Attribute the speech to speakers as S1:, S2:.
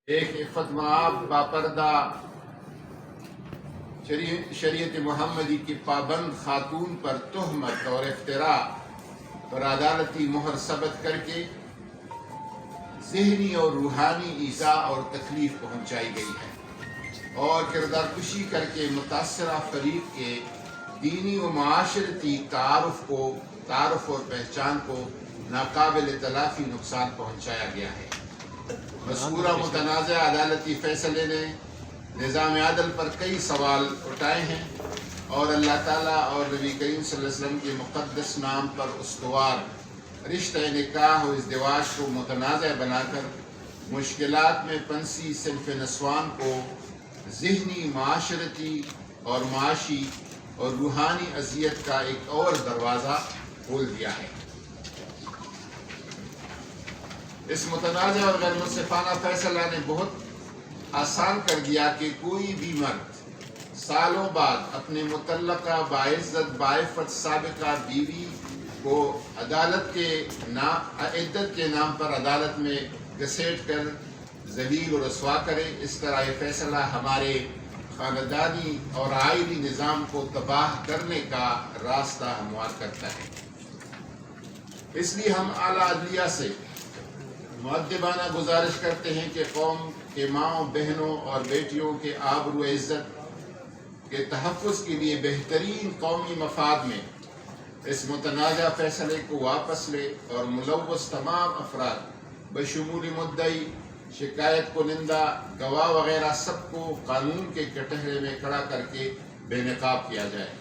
S1: ایک عفت مآب باپردہ شریعت محمدی کی پابند خاتون پر تہمت اور افتراء پر عدالتی مہر ثبت کر کے ذہنی اور روحانی ایذا اور تکلیف پہنچائی گئی ہے اور کردار کشی کر کے متاثرہ فریق کے دینی و معاشرتی تعارف اور پہچان کو ناقابل تلافی نقصان پہنچایا گیا ہے۔ مذکورہ متنازع عدالتی فیصلے نے نظام عدل پر کئی سوال اٹھائے ہیں اور اللہ تعالیٰ اور نبی کریم صلی اللہ علیہ وسلم کے مقدس نام پر استوار رشتہ نکاح و ازدواج کو متنازع بنا کر مشکلات میں پنسی صنف نسوان کو ذہنی، معاشرتی اور معاشی اور روحانی اذیت کا ایک اور دروازہ کھول دیا ہے۔ اس متنازع اور غیر منصفانہ فیصلہ نے بہت آسان کر دیا کہ کوئی بھی مرد سالوں بعد اپنے متعلقہ باعزت باعفت سابقہ بیوی کو عدالت کے عدت کے نام پر عدالت میں گھسیٹ کر ذلیل و رسوا کرے۔ اس طرح یہ فیصلہ ہمارے خاندانی اور عائلی نظام کو تباہ کرنے کا راستہ ہموار کرتا ہے۔ اس لیے ہم اعلیٰ عدلیہ سے مؤدبانہ گزارش کرتے ہیں کہ قوم کے ماؤں، بہنوں اور بیٹیوں کے آبرو و عزت کے تحفظ کے لیے بہترین قومی مفاد میں اس متنازع فیصلے کو واپس لے اور ملوث تمام افراد بشمول مدعی، شکایت کنندہ، گواہ وغیرہ سب کو قانون کے کٹہرے میں کھڑا کر کے بے نقاب کیا جائے۔